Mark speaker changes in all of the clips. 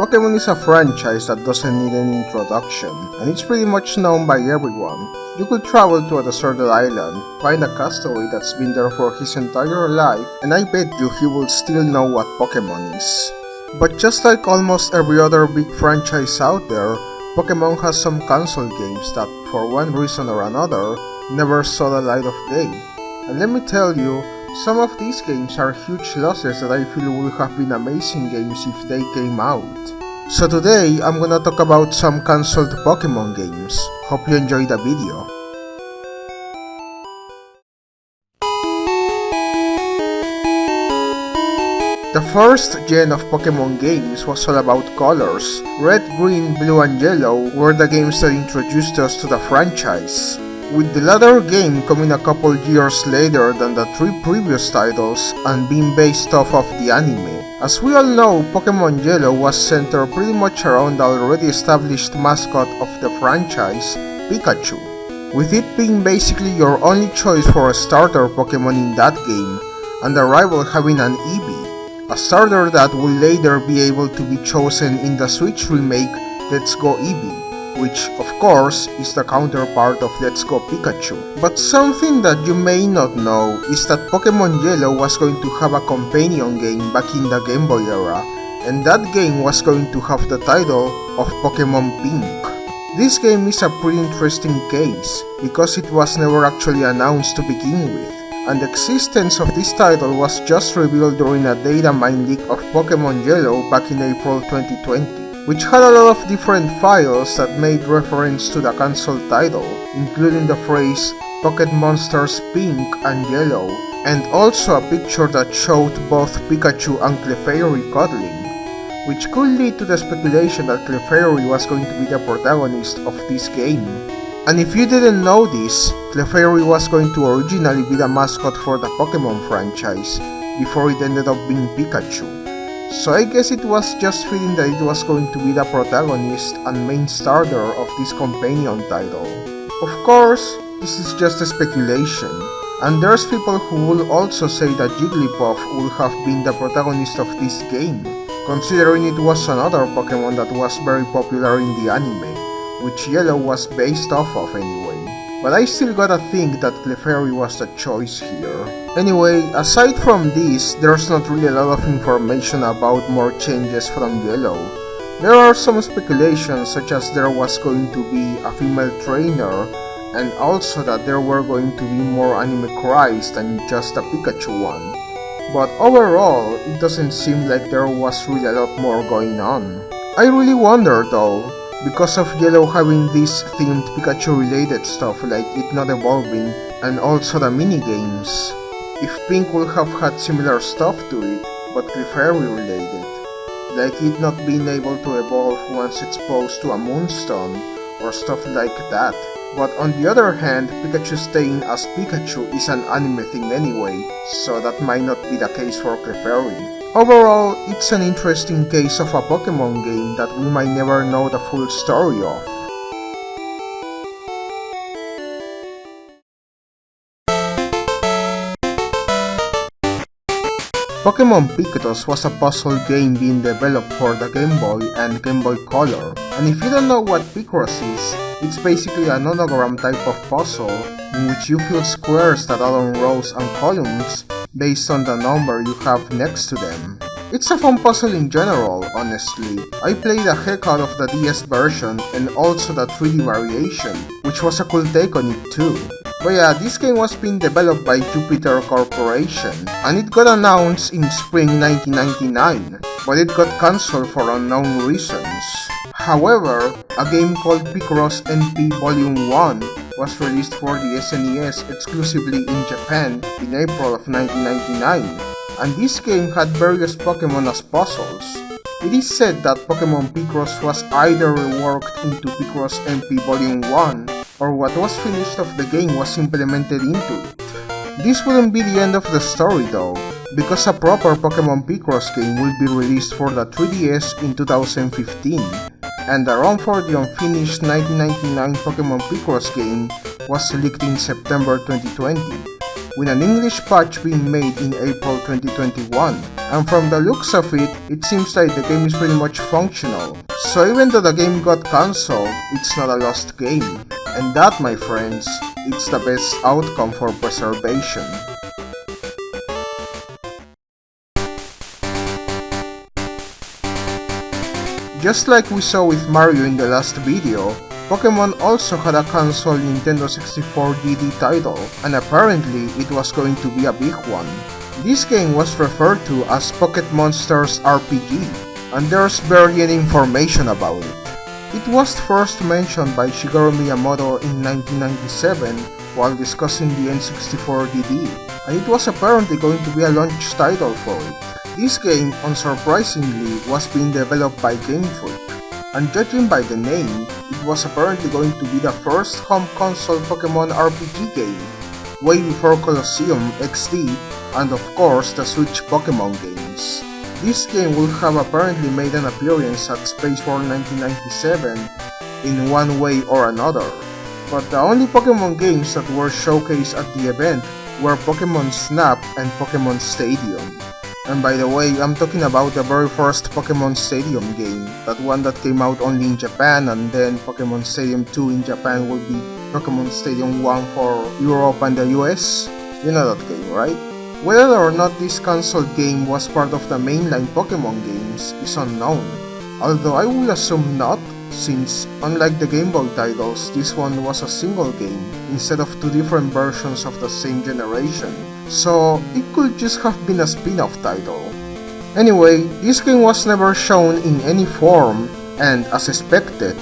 Speaker 1: Pokemon is a franchise that doesn't need any introduction, and it's pretty much known by everyone. You could travel to a deserted island, find a castaway that's been there for his entire life, and I bet you he will still know what Pokemon is. But just like almost every other big franchise out there, Pokemon has some console games that, for one reason or another, never saw the light of day. And let me tell you, some of these games are huge losses that I feel would have been amazing games if they came out. So today, I'm gonna talk about some cancelled Pokemon games. Hope you enjoy the video. The first gen of Pokemon games was all about colors. Red, green, blue, and yellow were the games that introduced us to the franchise, with the latter game coming a couple years later than the three previous titles and being based off of the anime. As we all know, Pokemon Yellow was centered pretty much around the already established mascot of the franchise, Pikachu, with it being basically your only choice for a starter Pokemon in that game, and the rival having an Eevee, a starter that will later be able to be chosen in the Switch remake Let's Go Eevee, which of course is the counterpart of Let's Go Pikachu. But something that you may not know is that Pokemon Yellow was going to have a companion game back in the Game Boy era, and that game was going to have the title of Pokémon Pink. This game is a pretty interesting case, because it was never actually announced to begin with, and the existence of this title was just revealed during a data mine leak of Pokemon Yellow back in April 2020. Which had a lot of different files that made reference to the console title, including the phrase Pocket Monsters Pink and Yellow, and also a picture that showed both Pikachu and Clefairy cuddling, which could lead to the speculation that Clefairy was going to be the protagonist of this game. And if you didn't know this, Clefairy was going to originally be the mascot for the Pokemon franchise, before it ended up being Pikachu. So I guess it was just fitting that it was going to be the protagonist and main starter of this companion title. Of course, this is just a speculation, and there's people who will also say that Jigglypuff would have been the protagonist of this game, considering it was another Pokemon that was very popular in the anime, which Yellow was based off of anyway. But I still gotta think that Clefairy was the choice here. Anyway, aside from this, there's not really a lot of information about more changes from Yellow. There are some speculations such as there was going to be a female trainer, and also that there were going to be more anime cries than just a Pikachu one. But overall, it doesn't seem like there was really a lot more going on. I really wonder though, because of Yellow having this themed Pikachu related stuff like it not evolving and also the minigames, if Pink would have had similar stuff to it, but Clefairy related, like it not being able to evolve once exposed to a Moonstone, or stuff like that. But on the other hand, Pikachu staying as Pikachu is an anime thing anyway, so that might not be the case for Clefairy. Overall, it's an interesting case of a Pokemon game that we might never know the full story of. Pokémon Picross was a puzzle game being developed for the Game Boy and Game Boy Color, and if you don't know what Picross is, it's basically a nonogram type of puzzle in which you fill squares that are on rows and columns based on the number you have next to them. It's a fun puzzle in general, honestly. I played the heck out of the DS version and also the 3D variation, which was a cool take on it too. But yeah, this game was being developed by Jupiter Corporation, and it got announced in spring 1999, but it got cancelled for unknown reasons. However, a game called Picross NP Volume 1 was released for the SNES exclusively in Japan in April of 1999, and this game had various Pokemon as puzzles. It is said that Pokémon Picross was either reworked into Picross NP Volume 1, or what was finished of the game was implemented into it. This wouldn't be the end of the story though, because a proper Pokémon Picross game will be released for the 3DS in 2015, and the ROM for the unfinished 1999 Pokémon Picross game was leaked in September 2020. with an English patch being made in April 2021. And from the looks of it, it seems like the game is pretty much functional. So even though the game got cancelled, it's not a lost game. And that, my friends, it's the best outcome for preservation. Just like we saw with Mario in the last video, Pokémon also had a cancelled Nintendo 64 DD title, and apparently it was going to be a big one. This game was referred to as Pocket Monsters RPG, and there's barely any information about it. It was first mentioned by Shigeru Miyamoto in 1997 while discussing the N64 DD, and it was apparently going to be a launch title for it. This game, unsurprisingly, was being developed by Game Freak, and judging by the name, it was apparently going to be the first home console Pokémon RPG game, way before Colosseum XD and of course the Switch Pokémon games. This game would have apparently made an appearance at Space War 1997 in one way or another, but the only Pokémon games that were showcased at the event were Pokémon Snap and Pokémon Stadium. And by the way, I'm talking about the very first Pokémon Stadium game, that one that came out only in Japan, and then Pokémon Stadium 2 in Japan will be Pokémon Stadium 1 for Europe and the US. You know that game, right? Whether or not this console game was part of the mainline Pokémon games is unknown, although I will assume not, since unlike the Game Boy titles, this one was a single game instead of two different versions of the same generation, so it could just have been a spin-off title. Anyway, this game was never shown in any form, and as expected,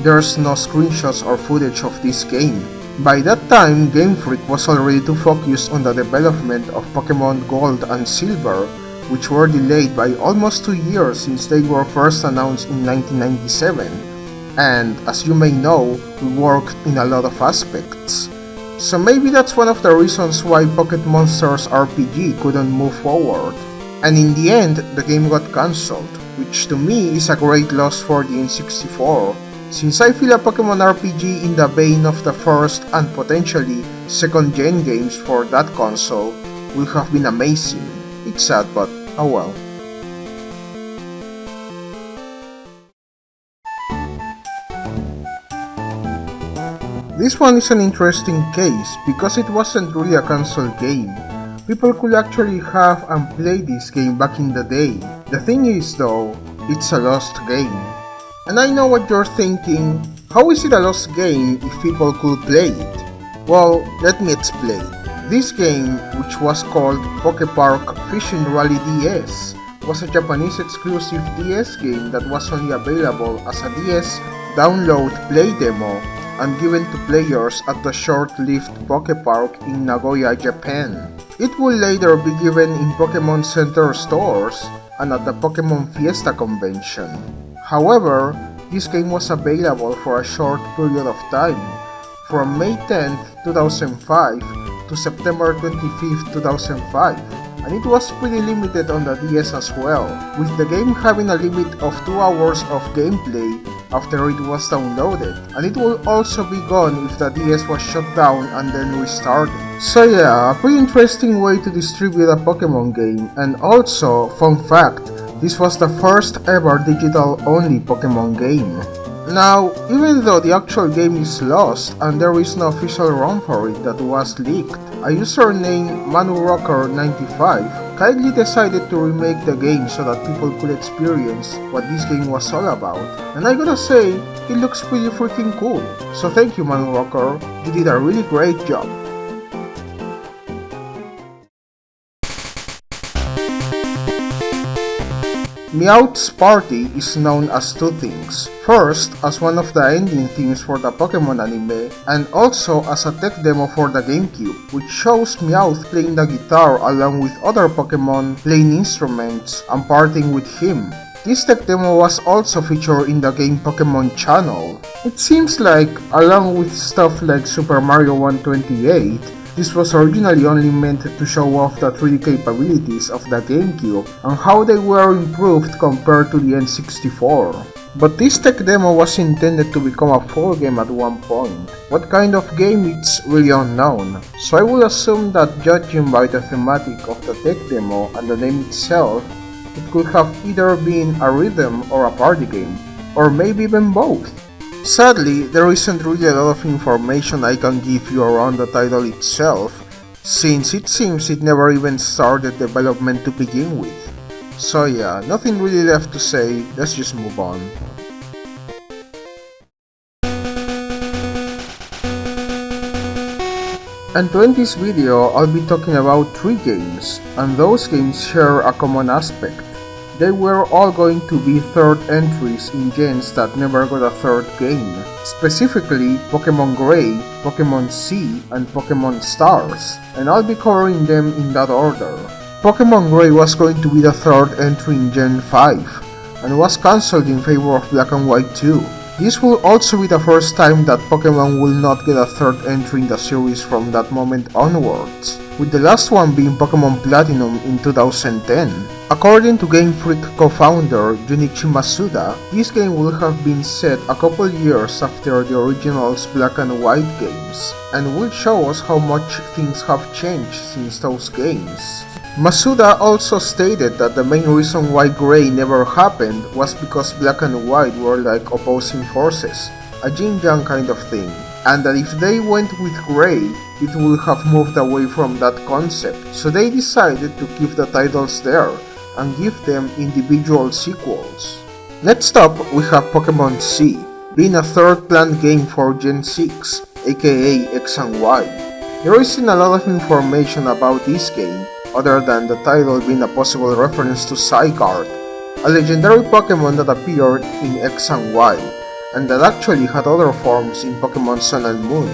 Speaker 1: there's no screenshots or footage of this game. By that time, Game Freak was already too focused on the development of Pokémon Gold and Silver, which were delayed by almost 2 years since they were first announced in 1997, and as you may know, we worked in a lot of aspects. So maybe that's one of the reasons why Pocket Monsters RPG couldn't move forward. And in the end, the game got cancelled, which to me is a great loss for the N64, since I feel a Pokemon RPG in the vein of the first and potentially second gen games for that console would have been amazing. It's sad, but oh well. This one is an interesting case because it wasn't really a console game. People could actually have and play this game back in the day. The thing is though, it's a lost game. And I know what you're thinking, how is it a lost game if people could play it? Well, let me explain. This game, which was called PokePark Fishing Rally DS, was a Japanese exclusive DS game that was only available as a DS download play demo and given to players at the short-lived PokePark in Nagoya, Japan. It will later be given in Pokemon Center stores and at the Pokemon Fiesta convention. However, this game was available for a short period of time, from May 10, 2005 to September 25, 2005, and it was pretty limited on the DS as well, with the game having a limit of 2 hours of gameplay after it was downloaded, and it will also be gone if the DS was shut down and then restarted. So yeah, a pretty interesting way to distribute a Pokemon game, and also, fun fact, this was the first ever digital-only Pokemon game. Now, even though the actual game is lost and there is no official ROM for it that was leaked, a user named ManuRocker95 kindly decided to remake the game so that people could experience what this game was all about. And I gotta say, it looks pretty freaking cool. So thank you ManuRocker, you did a really great job. Meowth's party is known as two things. First, as one of the ending themes for the Pokemon anime, and also as a tech demo for the GameCube, which shows Meowth playing the guitar along with other Pokemon playing instruments and partying with him. This tech demo was also featured in the game Pokemon channel. It seems like, along with stuff like Super Mario 128, this was originally only meant to show off the 3D capabilities of the GameCube and how they were improved compared to the N64. But this tech demo was intended to become a full game at one point. What kind of game, it's really unknown, so I will assume that judging by the thematic of the tech demo and the name itself, it could have either been a rhythm or a party game, or maybe even both. Sadly, there isn't really a lot of information I can give you around the title itself, since it seems it never even started development to begin with. So yeah, nothing really left to say, let's just move on. And to end this video, I'll be talking about 3 games, and those games share a common aspect. They were all going to be third entries in gens that never got a third game, specifically Pokémon Gray, Pokémon C, and Pokémon Stars, and I'll be covering them in that order. Pokémon Gray was going to be the third entry in Gen 5, and was cancelled in favor of Black and White 2. This will also be the first time that Pokémon will not get a third entry in the series from that moment onwards, with the last one being Pokémon Platinum in 2010. According to Game Freak co-founder Junichi Masuda, this game will have been set a couple years after the original's Black and White games, and will show us how much things have changed since those games. Masuda also stated that the main reason why Gray never happened was because Black and White were like opposing forces, a yin-yang kind of thing, and that if they went with Gray, it would have moved away from that concept, so they decided to keep the titles there and give them individual sequels. Next up, we have Pokémon C, being a third planned game for Gen 6, aka X and Y. There isn't a lot of information about this game, other than the title being a possible reference to Zygarde, a legendary Pokémon that appeared in X and Y, and that actually had other forms in Pokémon Sun and Moon.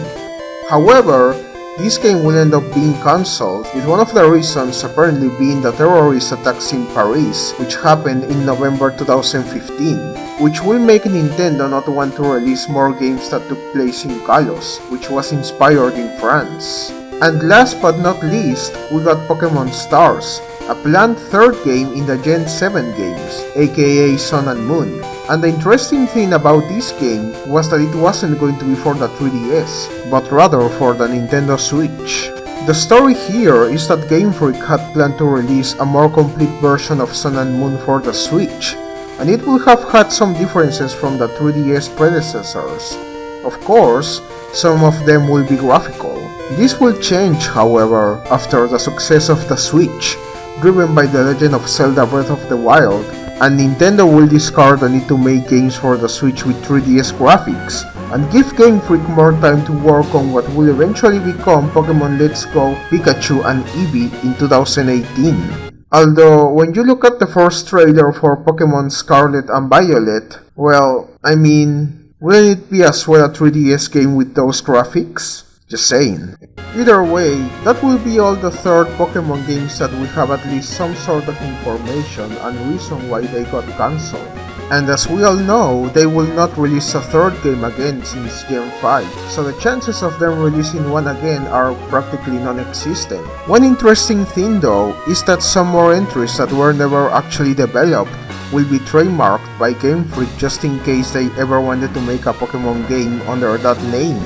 Speaker 1: However, this game will end up being cancelled, with one of the reasons apparently being the terrorist attacks in Paris, which happened in November 2015, which will make Nintendo not want to release more games that took place in Kalos, which was inspired in France. And last but not least, we got Pokémon Stars, a planned third game in the Gen 7 games, aka Sun and Moon. And the interesting thing about this game was that it wasn't going to be for the 3DS, but rather for the Nintendo Switch. The story here is that Game Freak had planned to release a more complete version of Sun and Moon for the Switch, and it would have had some differences from the 3DS predecessors. Of course, some of them will be graphical. This will change, however, after the success of the Switch, driven by The Legend of Zelda Breath of the Wild, and Nintendo will discard the need to make games for the Switch with 3DS graphics, and give Game Freak more time to work on what will eventually become Pokémon Let's Go, Pikachu and Eevee in 2018. Although, when you look at the first trailer for Pokémon Scarlet and Violet, well, I mean, wouldn't it be as well a 3DS game with those graphics? Just saying. Either way, that will be all the third Pokémon games that will have at least some sort of information and reason why they got cancelled. And as we all know, they will not release a third game again since Gen 5, so the chances of them releasing one again are practically non-existent. One interesting thing though, is that some more entries that were never actually developed will be trademarked by Game Freak just in case they ever wanted to make a Pokémon game under that name.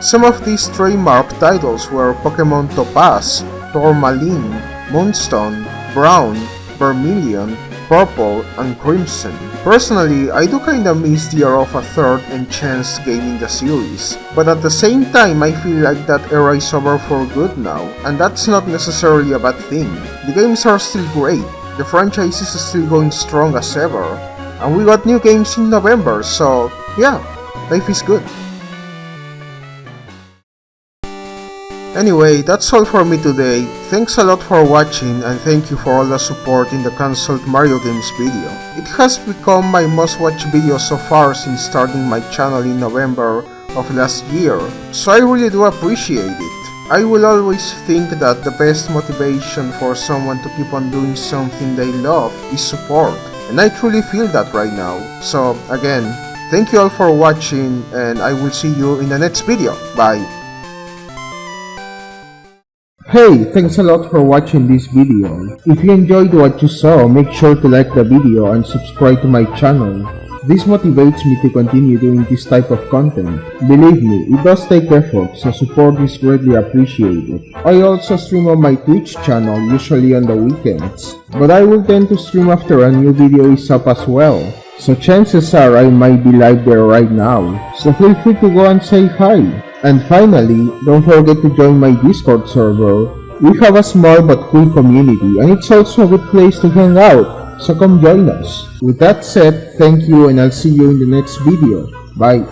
Speaker 1: Some of these trademark titles were Pokémon Topaz, Tourmaline, Moonstone, Brown, Vermilion, Purple, and Crimson. Personally, I do kinda miss the era of a third enhanced game in the series, but at the same time I feel like that era is over for good now, and that's not necessarily a bad thing. The games are still great, the franchise is still going strong as ever, and we got new games in November, so yeah, life is good. Anyway, that's all for me today. Thanks a lot for watching and thank you for all the support in the cancelled Mario games video. It has become my most watched video so far since starting my channel in November of last year, so I really do appreciate it. I will always think that the best motivation for someone to keep on doing something they love is support, and I truly feel that right now. So again, thank you all for watching and I will see you in the next video. Bye! Hey, thanks a lot for watching this video. If you enjoyed what you saw, make sure to like the video and subscribe to my channel. This motivates me to continue doing this type of content. Believe me, it does take effort, so support is greatly appreciated. I also stream on my Twitch channel, usually on the weekends, but I will tend to stream after a new video is up as well. So chances are I might be live there right now, so feel free to go and say hi. And finally, don't forget to join my Discord server. We have a small but cool community and it's also a good place to hang out, so come join us. With that said, thank you and I'll see you in the next video. Bye.